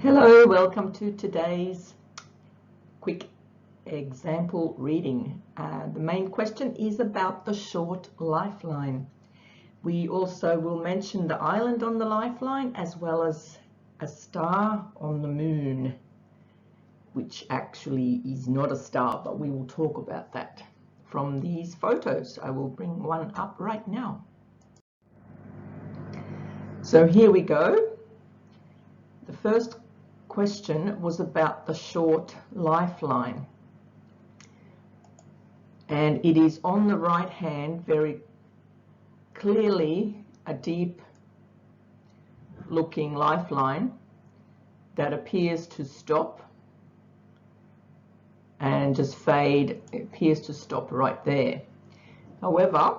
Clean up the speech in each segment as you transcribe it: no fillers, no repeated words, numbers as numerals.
Hello, welcome to today's quick example reading. The main question is about the short lifeline. We also will mention the island on the lifeline as well as a star on the moon, which actually is not a star, but we will talk about that from these photos. I will bring one up right now. So here we go. The first question was about the short lifeline, and it is on the right hand, very clearly a deep looking lifeline that appears to stop and just fade. It appears to stop right there. However,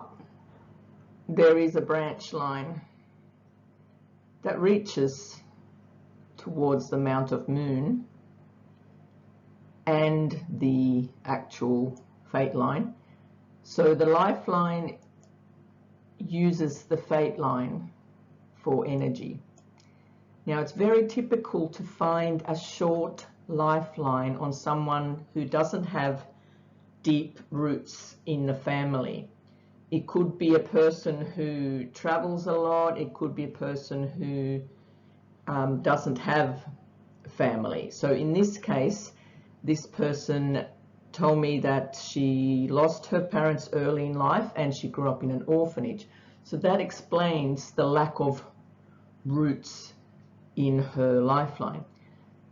there is a branch line that reaches towards the amount of moon and the actual fate line. So the lifeline uses the fate line for energy. Now it's very typical to find a short lifeline on someone who doesn't have deep roots in the family. It could be a person who travels a lot. It could be a person who doesn't have family. So in this case, this person told me that she lost her parents early in life and she grew up in an orphanage. So that explains the lack of roots in her lifeline.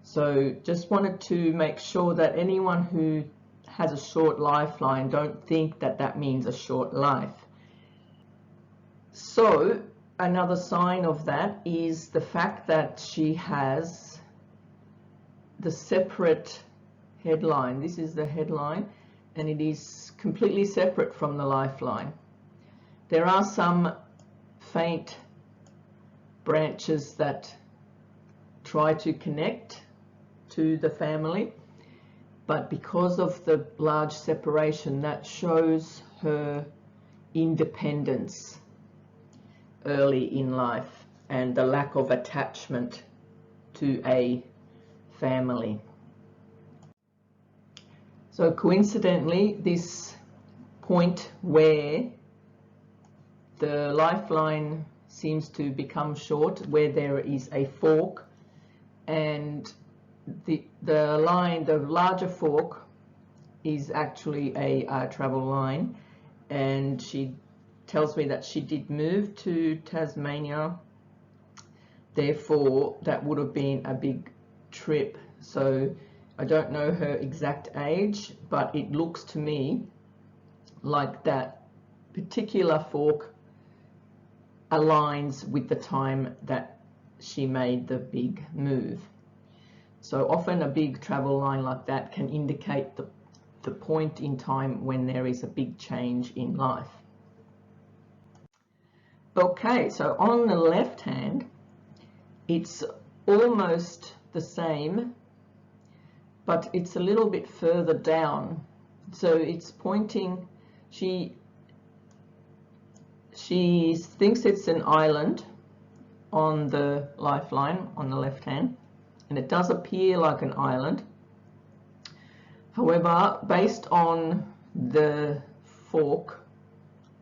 So just wanted to make sure that anyone who has a short lifeline, don't think that that means a short life. So another sign of that is the fact that she has the separate headline. This is the headline, and it is completely separate from the lifeline. There are some faint branches that try to connect to the family, but because of the large separation, that shows her independence early in life and the lack of attachment to a family. So coincidentally, this point where the lifeline seems to become short, where there is a fork, and the larger fork is actually a travel line, and she tells me that she did move to Tasmania, therefore that would have been a big trip. So I don't know her exact age, but it looks to me like that particular fork aligns with the time that she made the big move. So often a big travel line like that can indicate the point in time when there is a big change in life. Okay, so on the left hand, it's almost the same, but it's a little bit further down. So it's pointing, she thinks it's an island on the lifeline on the left hand, and it does appear like an island. However, based on the fork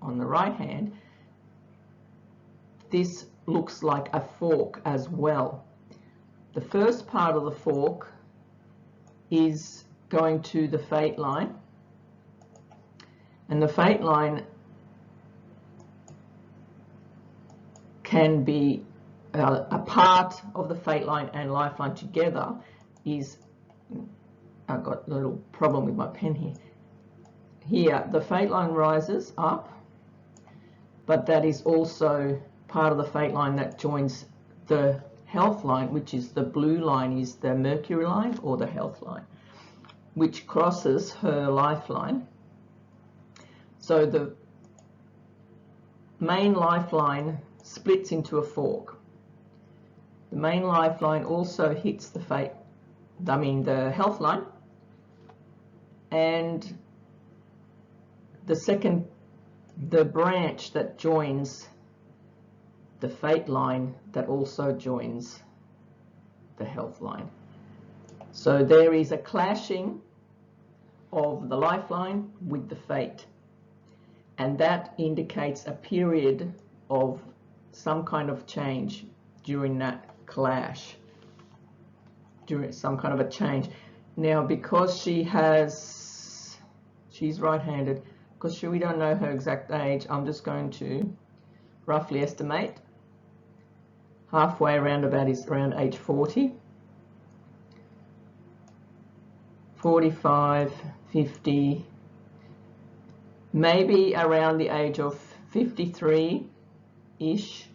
on the right hand, this looks like a fork as well. The first part of the fork is going to the fate line, and the fate line can be a part of the fate line and lifeline together is, I've got a little problem with my pen here. Here, the fate line rises up, but that is also part of the fate line that joins the health line, which is the blue line, is the Mercury line or the health line, which crosses her lifeline. So the main lifeline splits into a fork. The main lifeline also hits the health line, and the branch that joins the fate line that also joins the health line. So there is a clashing of the lifeline with the fate, and that indicates a period of some kind of change during that clash, during some kind of a change. Now, because she's right-handed, because we don't know her exact age, I'm just going to roughly estimate halfway around about is around age 40, 45, 50, maybe around the age of 53-ish.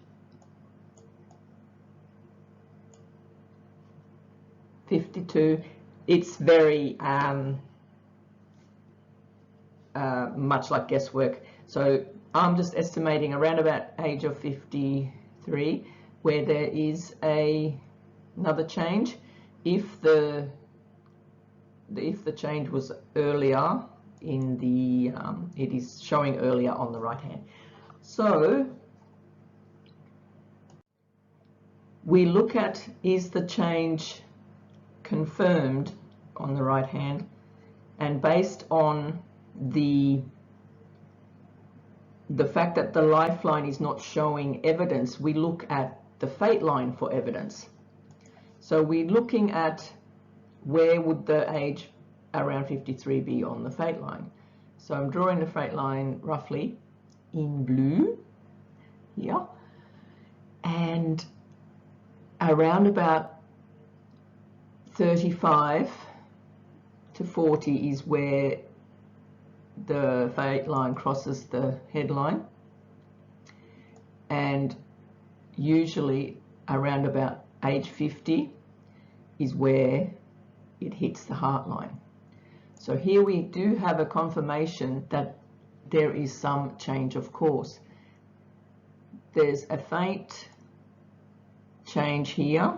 52. It's very much like guesswork. So I'm just estimating around about age of 53, where there is another change. If the change was earlier in the, it is showing earlier on the right hand. So we look at, is the change confirmed on the right hand, and based on the fact that the lifeline is not showing evidence, we look at the fate line for evidence. So we're looking at where would the age around 53 be on the fate line. So I'm drawing the fate line roughly in blue here, and around about 35 to 40 is where the fate line crosses the headline, and usually around about age 50 is where it hits the heart line. So here we do have a confirmation that there is some change of course. There's a faint change here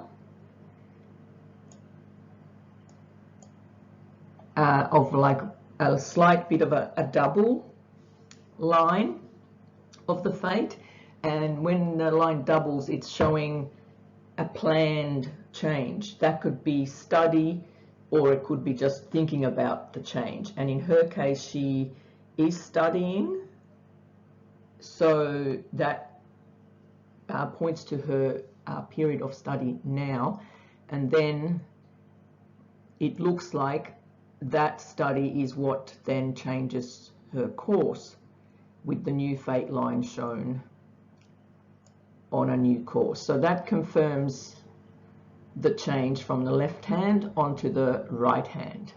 of like a slight bit of a double line of the fate, and when the line doubles, it's showing a planned change. That could be study, or it could be just thinking about the change. And in her case, she is studying, so that points to her period of study now. And then it looks like that study is what then changes her course, with the new fate line shown on a new course. So that confirms the change from the left hand onto the right hand.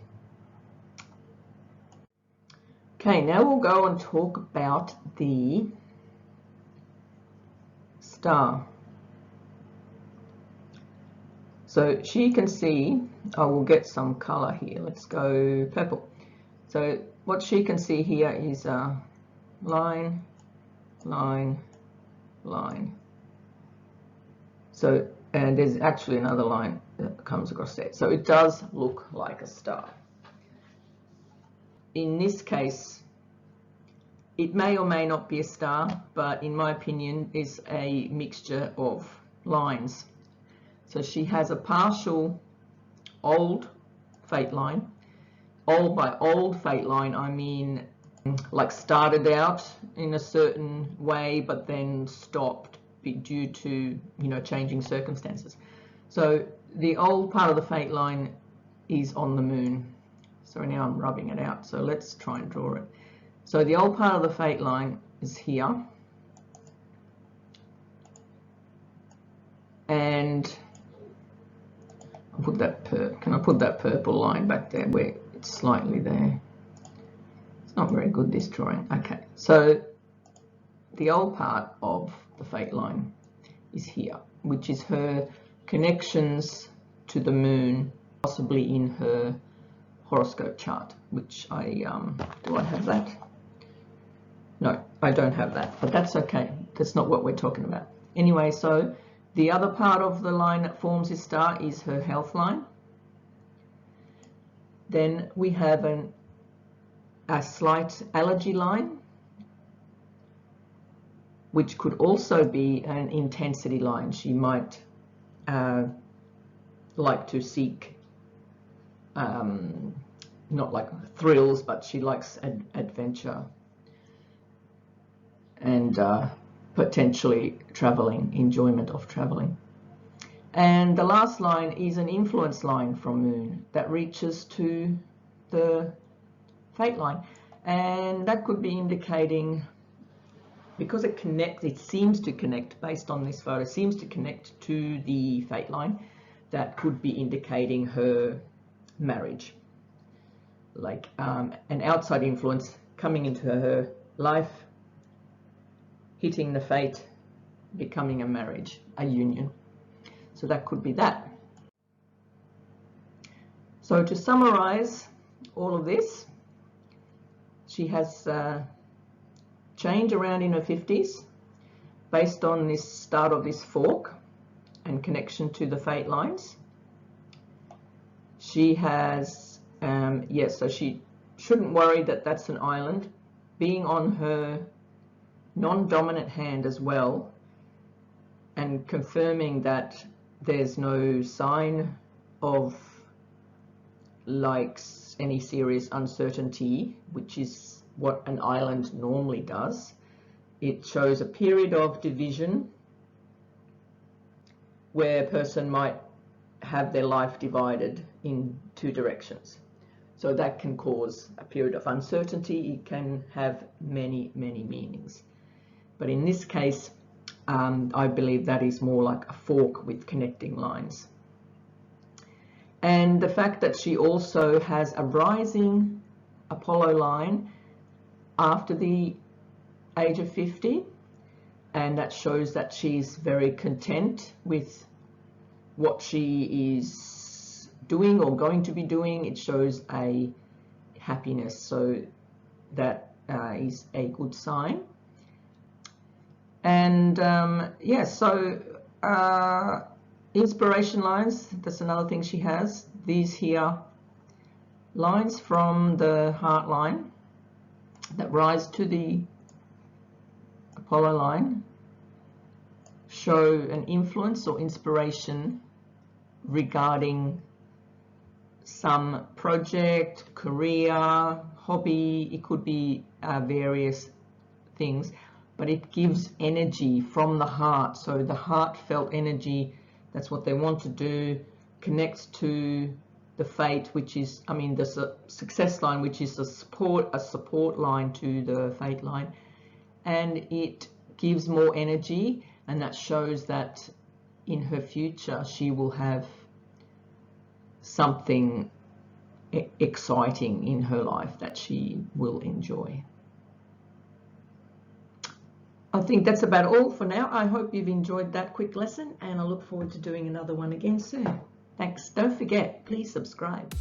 Okay, now we'll go and talk about the star. So she can see, I will get some color here. Let's go purple. So what she can see here is a line, line, line. So, and there's actually another line that comes across there. So it does look like a star. In this case, it may or may not be a star, but in my opinion, is a mixture of lines. So she has a partial old fate line. Old, by old fate line, I mean like started out in a certain way, but then stopped due to, you know, changing circumstances. So the old part of the fate line is on the moon. So now I'm rubbing it out. So let's try and draw it. So the old part of the fate line is here. And I'll put that can I put that purple line back there where it's slightly there? It's not very good, this drawing. Okay, so the old part of the fate line is here, which is her connections to the moon, possibly in her horoscope chart, which I do I have that? No, I don't have that, but that's okay. That's not what we're talking about. Anyway, so the other part of the line that forms this star is her health line. Then we have a slight allergy line, which could also be an intensity line. She might like to seek not like thrills, but she likes adventure and potentially traveling, enjoyment of traveling. And the last line is an influence line from Moon that reaches to the fate line, and that could be indicating, because it connects, it seems to connect, based on this photo, seems to connect to the fate line, that could be indicating her marriage, like an outside influence coming into her life, hitting the fate, becoming a marriage, a union. So that could be that. So to summarize all of this, she has change around in her 50s based on this start of this fork and connection to the fate lines. She has, so she shouldn't worry that that's an island. Being on her non-dominant hand as well, and confirming that there's no sign of like any serious uncertainty, which is what an island normally does. It shows a period of division where a person might have their life divided in two directions. So that can cause a period of uncertainty. It can have many, many meanings. But in this case, I believe that is more like a fork with connecting lines. And the fact that she also has a rising Apollo line after the age of 50, and that shows that she's very content with what she is doing or going to be doing. It shows a happiness, so that is a good sign. And inspiration lines, that's another thing she has. These here lines from the heart line that rise to the Apollo line show an influence or inspiration regarding some project, career, hobby. It could be various things, but it gives energy from the heart. So the heartfelt energy, that's what they want to do, connects to the fate, which is, the success line, which is a support line to the fate line, and it gives more energy, and that shows that in her future she will have something exciting in her life that she will enjoy. I think that's about all for now. I hope you've enjoyed that quick lesson, and I look forward to doing another one again soon. Thanks. Don't forget, please subscribe.